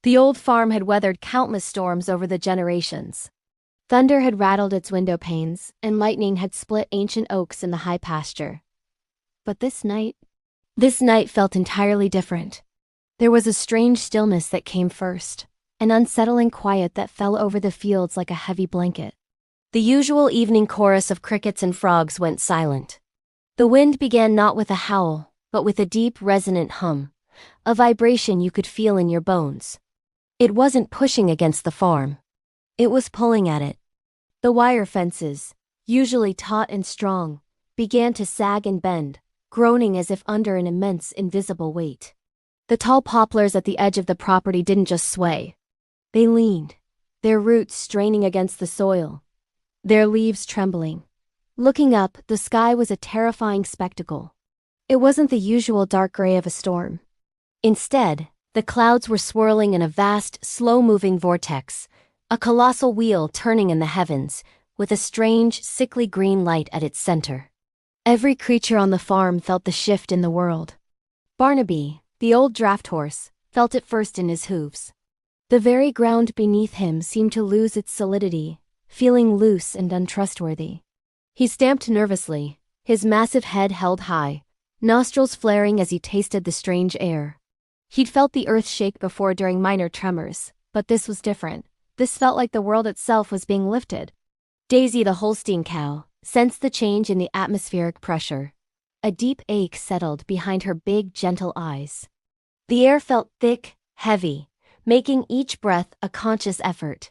The old farm had weathered countless storms over the generations. Thunder had rattled its window panes, and lightning had split ancient oaks in the high pasture. But this night felt entirely different. There was a strange stillness that came first, an unsettling quiet that fell over the fields like a heavy blanket. The usual evening chorus of crickets and frogs went silent. The wind began not with a howl, but with a deep, resonant hum, a vibration you could feel in your bones. It wasn't pushing against the farm. It was pulling at it. The wire fences, usually taut and strong, began to sag and bend, groaning as if under an immense invisible weight. The tall poplars at the edge of the property didn't just sway. They leaned, their roots straining against the soil, their leaves trembling. Looking up, the sky was a terrifying spectacle. It wasn't the usual dark gray of a storm. Instead, the clouds were swirling in a vast, slow-moving vortex, a colossal wheel turning in the heavens, with a strange, sickly green light at its center. Every creature on the farm felt the shift in the world. Barnaby, the old draft horse, felt it first in his hooves. The very ground beneath him seemed to lose its solidity, feeling loose and untrustworthy. He stamped nervously, his massive head held high, nostrils flaring as he tasted the strange air. He'd felt the earth shake before during minor tremors, but this was different. This felt like the world itself was being lifted. Daisy, the Holstein cow, sensed the change in the atmospheric pressure. A deep ache settled behind her big, gentle eyes. The air felt thick, heavy, making each breath a conscious effort.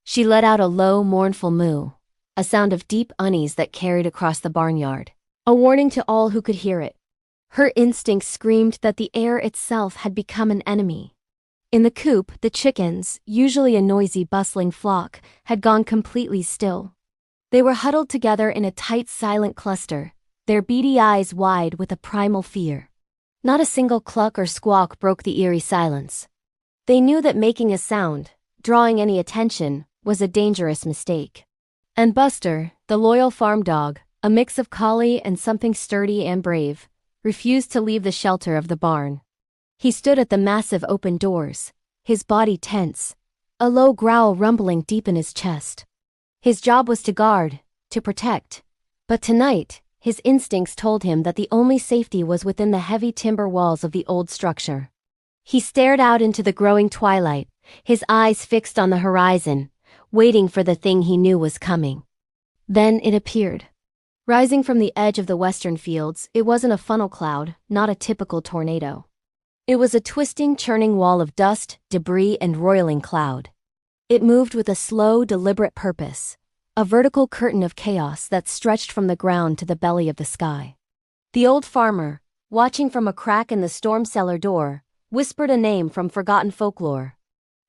She let out a low, mournful moo, a sound of deep unease that carried across the barnyard, a warning to all who could hear it. Her instincts screamed that the air itself had become an enemy. In the coop, the chickens, usually a noisy, bustling flock, had gone completely still. They were huddled together in a tight, silent cluster, their beady eyes wide with a primal fear. Not a single cluck or squawk broke the eerie silence. They knew that making a sound, drawing any attention, was a dangerous mistake. And Buster, the loyal farm dog, a mix of collie and something sturdy and brave, refused to leave the shelter of the barn. He stood at the massive open doors, his body tense, a low growl rumbling deep in his chest. His job was to guard, to protect. But tonight, his instincts told him that the only safety was within the heavy timber walls of the old structure. He stared out into the growing twilight, his eyes fixed on the horizon, waiting for the thing he knew was coming. Then it appeared. Rising from the edge of the western fields, it wasn't a funnel cloud, not a typical tornado. It was a twisting, churning wall of dust, debris, and roiling cloud. It moved with a slow, deliberate purpose, a vertical curtain of chaos that stretched from the ground to the belly of the sky. The old farmer, watching from a crack in the storm cellar door, whispered a name from forgotten folklore.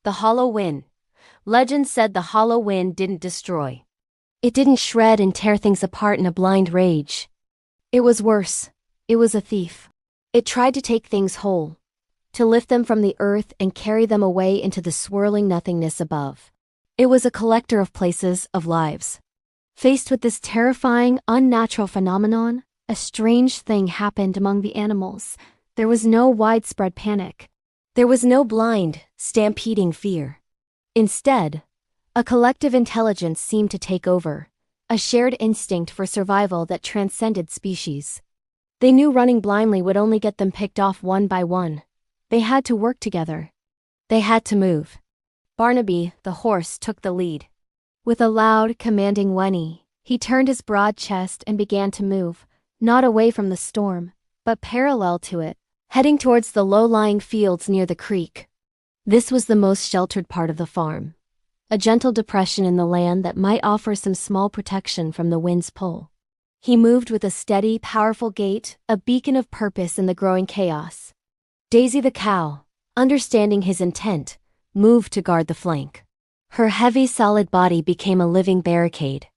The hollow wind. Legend said the hollow wind didn't destroy. It didn't shred and tear things apart in a blind rage. It was worse. It was a thief. It tried to take things whole, to lift them from the earth and carry them away into the swirling nothingness above. It was a collector of places, of lives. Faced with this terrifying, unnatural phenomenon, a strange thing happened among the animals. There was no widespread panic. There was no blind, stampeding fear. Instead, a collective intelligence seemed to take over, a shared instinct for survival that transcended species. They knew running blindly would only get them picked off one by one. They had to work together. They had to move. Barnaby, the horse, took the lead. With a loud, commanding whinny, he turned his broad chest and began to move, not away from the storm, but parallel to it, heading towards the low-lying fields near the creek. This was the most sheltered part of the farm, a gentle depression in the land that might offer some small protection from the wind's pull. He moved with a steady, powerful gait, a beacon of purpose in the growing chaos. Daisy the cow, understanding his intent, moved to guard the flank. Her heavy, solid body became a living barricade.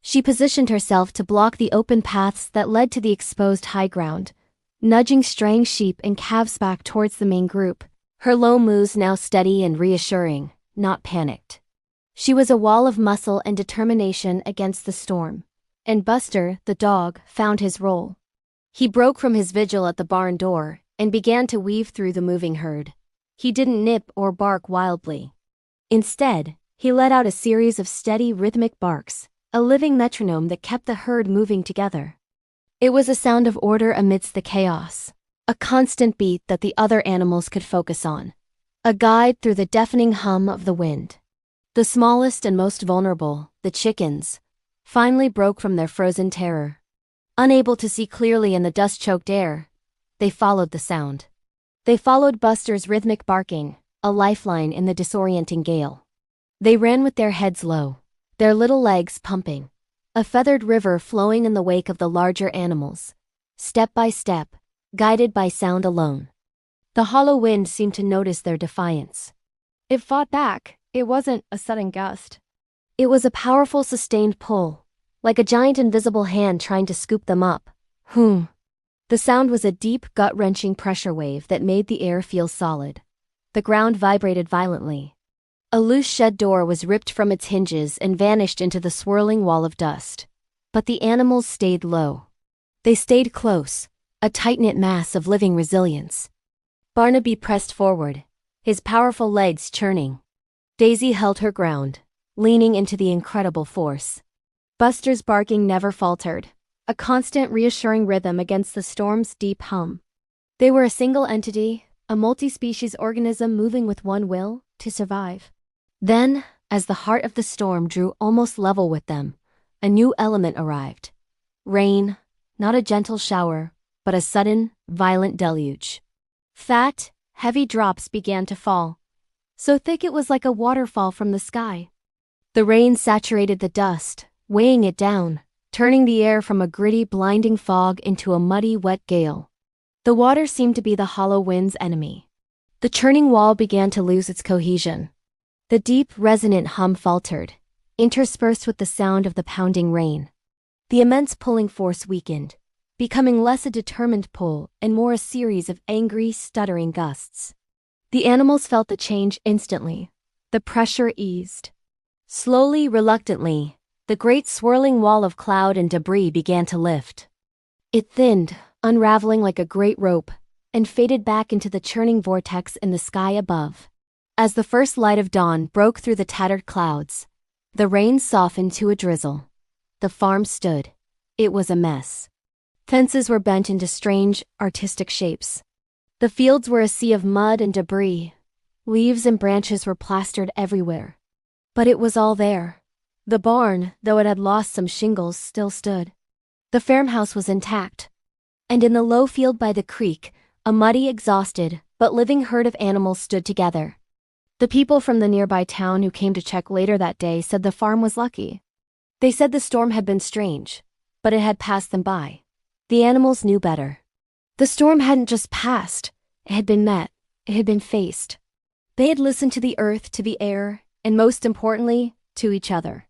She positioned herself to block the open paths that led to the exposed high ground, nudging straying sheep and calves back towards the main group, her low moos now steady and reassuring, not panicked. She was a wall of muscle and determination against the storm. And Buster, the dog, found his role. He broke from his vigil at the barn door and began to weave through the moving herd. He didn't nip or bark wildly. Instead, he let out a series of steady rhythmic barks, a living metronome that kept the herd moving together. It was a sound of order amidst the chaos, a constant beat that the other animals could focus on, a guide through the deafening hum of the wind. The smallest and most vulnerable, the chickens, finally broke from their frozen terror. Unable to see clearly in the dust-choked air, they followed the sound. They followed Buster's rhythmic barking, a lifeline in the disorienting gale. They ran with their heads low, their little legs pumping, a feathered river flowing in the wake of the larger animals, step by step, guided by sound alone. The hollow wind seemed to notice their defiance. It fought back. It wasn't a sudden gust. It was a powerful sustained pull, like a giant invisible hand trying to scoop them up. The sound was a deep, gut-wrenching pressure wave that made the air feel solid. The ground vibrated violently. A loose shed door was ripped from its hinges and vanished into the swirling wall of dust. But the animals stayed low. They stayed close, a tight-knit mass of living resilience. Barnaby pressed forward, his powerful legs churning. Daisy held her ground, leaning into the incredible force. Buster's barking never faltered, a constant reassuring rhythm against the storm's deep hum. They were a single entity, a multi-species organism moving with one will, to survive. Then, as the heart of the storm drew almost level with them, a new element arrived. Rain, not a gentle shower, but a sudden, violent deluge. Fat, heavy drops began to fall, so thick it was like a waterfall from the sky. The rain saturated the dust, weighing it down, turning the air from a gritty, blinding fog into a muddy, wet gale. The water seemed to be the hollow wind's enemy. The churning wall began to lose its cohesion. The deep, resonant hum faltered, interspersed with the sound of the pounding rain. The immense pulling force weakened, becoming less a determined pull and more a series of angry, stuttering gusts. The animals felt the change instantly. The pressure eased. Slowly, reluctantly, the great swirling wall of cloud and debris began to lift. It thinned, unraveling like a great rope, and faded back into the churning vortex in the sky above. As the first light of dawn broke through the tattered clouds, the rain softened to a drizzle. The farm stood. It was a mess. Fences were bent into strange, artistic shapes. The fields were a sea of mud and debris. Leaves and branches were plastered everywhere. But it was all there. The barn, though it had lost some shingles, still stood. The farmhouse was intact. And in the low field by the creek, a muddy, exhausted, but living herd of animals stood together. The people from the nearby town who came to check later that day said the farm was lucky. They said the storm had been strange, but it had passed them by. The animals knew better. The storm hadn't just passed, it had been met, it had been faced. They had listened to the earth, to the air, and most importantly, to each other.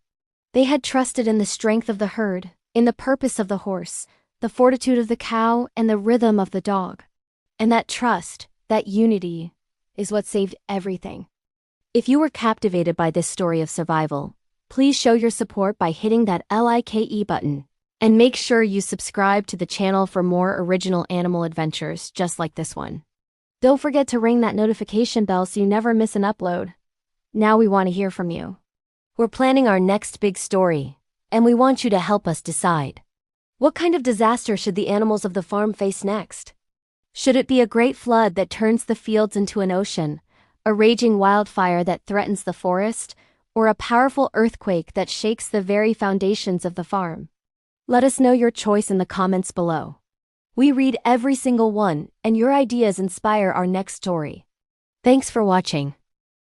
They had trusted in the strength of the herd, in the purpose of the horse, the fortitude of the cow, and the rhythm of the dog. And that trust, that unity, is what saved everything. If you were captivated by this story of survival, please show your support by hitting that like button. And make sure you subscribe to the channel for more original animal adventures just like this one. Don't forget to ring that notification bell so you never miss an upload. Now we want to hear from you. We're planning our next big story, and we want you to help us decide. What kind of disaster should the animals of the farm face next? Should it be a great flood that turns the fields into an ocean, a raging wildfire that threatens the forest, or a powerful earthquake that shakes the very foundations of the farm? Let us know your choice in the comments below. We read every single one, and your ideas inspire our next story. Thanks for watching.